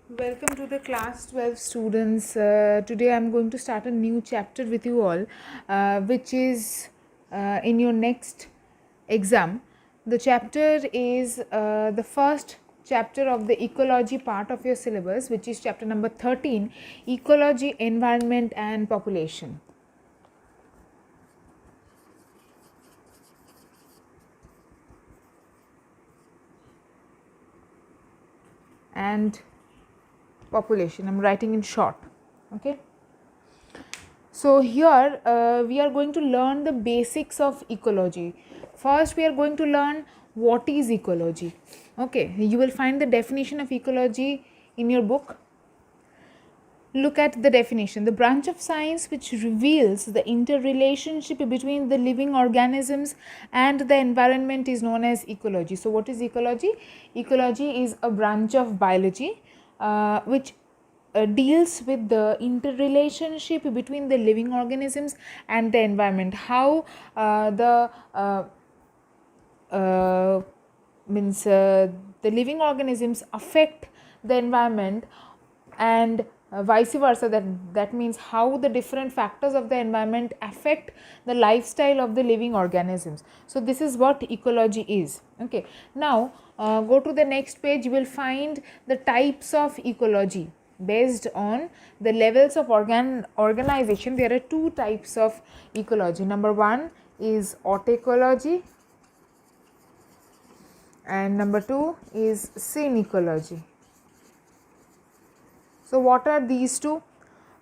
Welcome to the class 12 students. Today I'm going to start a new chapter with you all, which is in your next exam. The chapter is the first chapter of the ecology part of your syllabus, which is chapter number 13, Ecology, Environment and Population. And population, I'm writing in short. Okay. So here we are going to learn the basics of ecology. First we are going to learn what is ecology. Okay, you will find the definition of ecology in your book. Look at the definition. The branch of science which reveals the interrelationship between the living organisms and the environment is known as ecology. So what is ecology? Ecology is a branch of biology which deals with the interrelationship between the living organisms and the environment. How the living organisms affect the environment and vice versa. That means how the different factors of the environment affect the lifestyle of the living organisms. So this is what ecology is. Okay, now go to the next page. You will find the types of ecology based on the levels of organization. There are two types of ecology. Number one is autoecology and number two is synecology. So what are these two?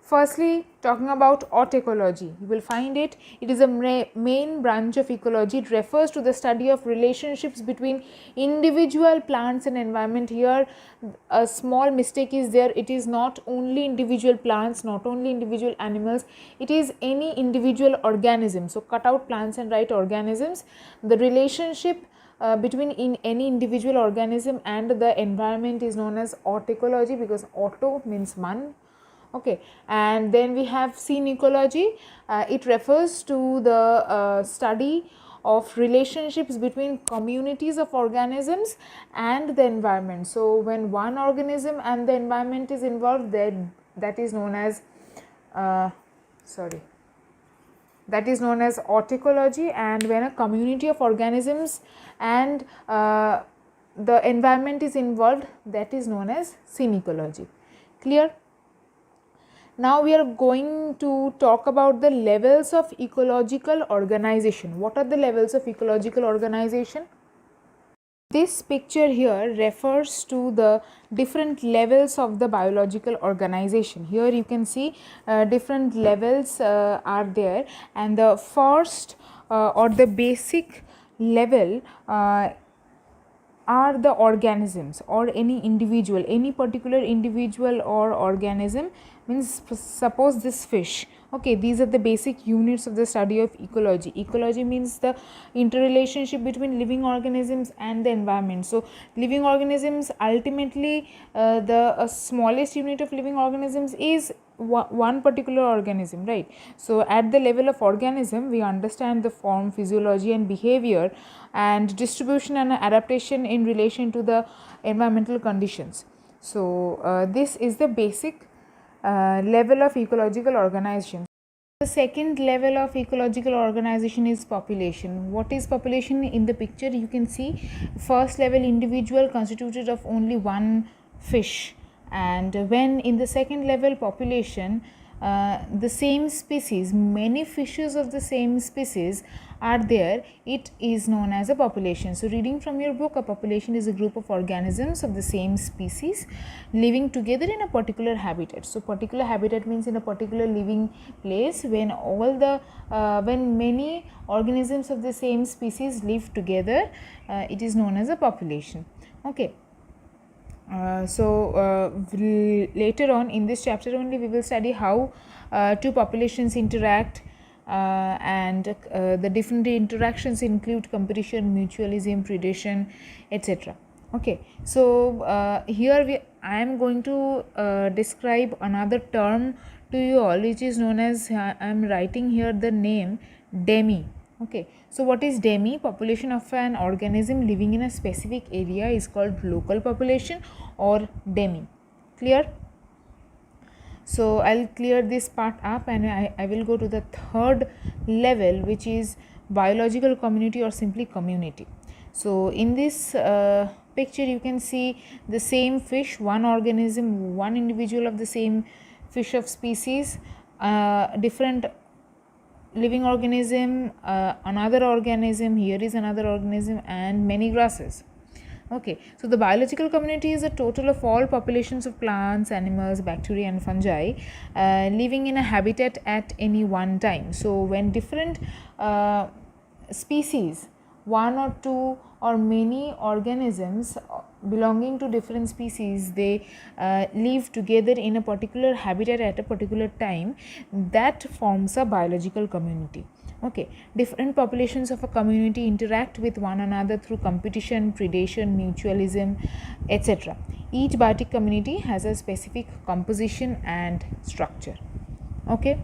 Firstly, talking about autoecology, you will find it is a main branch of ecology. It refers to the study of relationships between individual plants and environment. Here a small mistake is there. It is not only individual plants, not only individual animals, it is any individual organism. So cut out plants and write organisms. The relationship between in any individual organism and the environment is known as autoecology, because auto means one. Okay, and then we have synecology. It refers to the study of relationships between communities of organisms and the environment. So when one organism and the environment is involved, that is known as that is known as autoecology. And when a community of organisms and the environment is involved, that is known as synecology. Clear? Now we are going to talk about the levels of ecological organization. What are the levels of ecological organization? This picture here refers to the different levels of the biological organization. Here you can see different levels are there, and the first or the basic level are the organisms or any individual, any particular individual or organism. Means suppose this fish. Okay, these are the basic units of the study of ecology. Ecology means the interrelationship between living organisms and the environment. So living organisms, ultimately the smallest unit of living organisms is one particular organism, right? So at the level of organism, we understand the form, physiology and behavior and distribution and adaptation in relation to the environmental conditions. So this is the basic level of ecological organization. The second level of ecological organization is population. What is population? In the picture you can see first level individual constituted of only one fish, and when in the second level population, the same species, many fishes of the same species are there, it is known as a population. So reading from your book, a population is a group of organisms of the same species living together in a particular habitat. So particular habitat means in a particular living place. When all the when many organisms of the same species live together, it is known as a population. Okay. Later on in this chapter only we will study how two populations interact, and the different interactions include competition, mutualism, predation, etc. Okay, so here I am going to describe another term to you all, which is known as, I am writing here the name demi. Okay, so what is demi? Population of an organism living in a specific area is called local population or demi. Clear? So I'll clear this part up, and I will go to the third level, which is biological community or simply community. So in this picture you can see the same fish, one organism, one individual of the same fish of species, different living organism, another organism, here is another organism, and many grasses. Okay, so the biological community is a total of all populations of plants, animals, bacteria and fungi living in a habitat at any one time. So when different species, one or two or many organisms belonging to different species, they live together in a particular habitat at a particular time, that forms a biological community. Okay, different populations of a community interact with one another through competition, predation, mutualism, etc. Each biotic community has a specific composition and structure. Okay,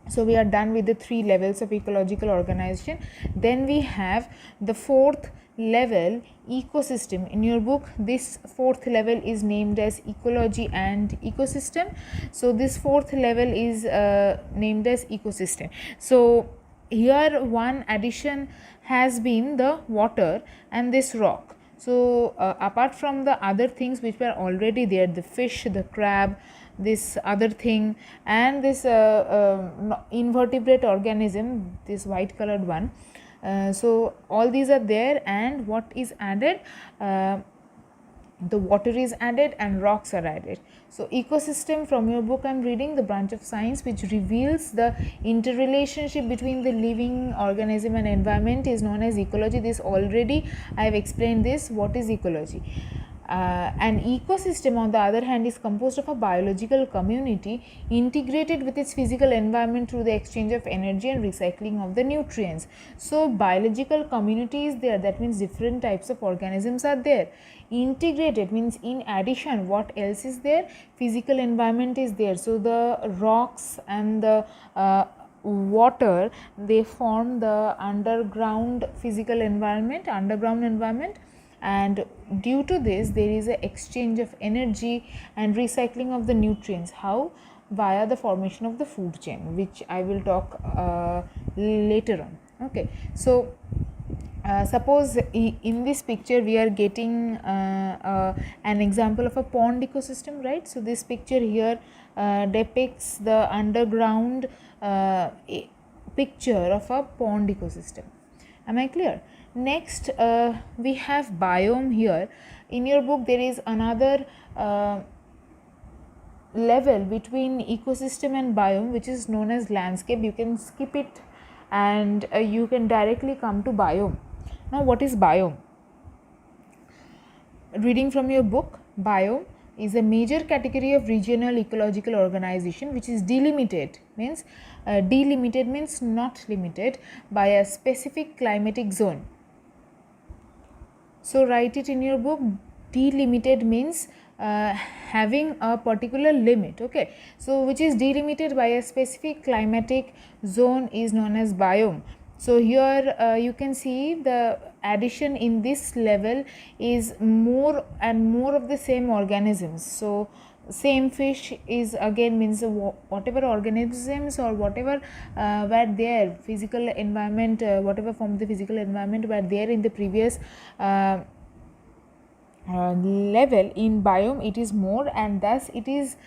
so we are done with the three levels of ecological organization. Then we have the fourth level, ecosystem. In your book, this fourth level is named as ecology and ecosystem. So this fourth level is named as ecosystem. So here one addition has been the water and this rock. So apart from the other things which were already there, the fish, the crab, this other thing, and this invertebrate organism, this white colored one, so all these are there, and what is added, the water is added and rocks are added. So ecosystem, from your book I am reading, the branch of science which reveals the interrelationship between the living organism and environment, is known as ecology. This already I have explained this, what is ecology. An ecosystem, on the other hand, is composed of a biological community integrated with its physical environment through the exchange of energy and recycling of the nutrients. So biological community is there, that means different types of organisms are there. Integrated means in addition, what else is there? Physical environment is there. So the rocks and the water, they form the underground physical environment, underground environment, and due to this there is an exchange of energy and recycling of the nutrients. How? Via the formation of the food chain, which I will talk later on. Okay, so suppose in this picture we are getting an example of a pond ecosystem, right? So this picture here depicts the underground picture of a pond ecosystem. Am I clear? Next we have biome here. In your book there is another level between ecosystem and biome, which is known as landscape. You can skip it and you can directly come to biome. Now what is biome? Reading from your book, biome is a major category of regional ecological organization which is delimited, means delimited means not limited by a specific climatic zone. So write it in your book, delimited means having a particular limit. Okay, so which is delimited by a specific climatic zone is known as biome. So here you can see the addition in this level is more and more of the same organisms. So same fish is again means whatever organisms or whatever were there, physical environment, whatever from the physical environment were there in the previous level, in biome it is more, and thus it is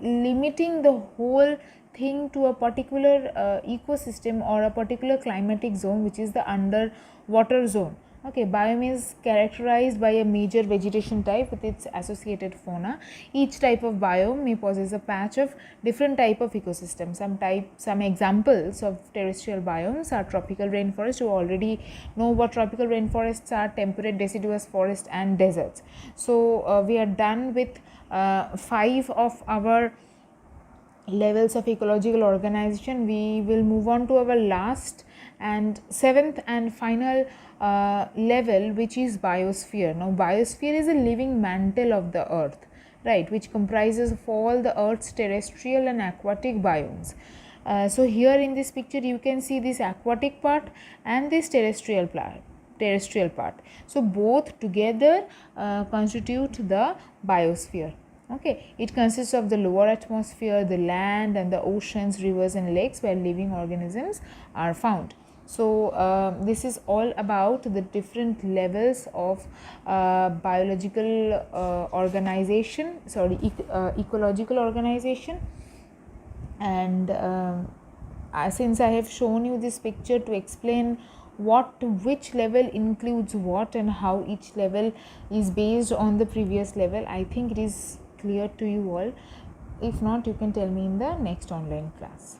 limiting the whole thing to a particular ecosystem or a particular climatic zone, which is the underwater zone. Okay, biome is characterized by a major vegetation type with its associated fauna. Each type of biome may possess a patch of different type of ecosystem. Some examples of terrestrial biomes are tropical rainforest. You already know what tropical rainforests are: temperate deciduous forest and deserts. So we are done with 5 of our levels of ecological organization. We will move on to our last and 7th and final level, which is biosphere. Now biosphere is a living mantle of the earth, right, which comprises of all the earth's terrestrial and aquatic biomes. So here in this picture you can see this aquatic part and this terrestrial part. So both together constitute the biosphere. Okay, it consists of the lower atmosphere, the land, and the oceans, rivers, and lakes where living organisms are found. So, this is all about the different levels of biological organization, ecological organization. And since I have shown you this picture to explain which level includes what and how each level is based on the previous level, I think it is clear to you all. If not, you can tell me in the next online class.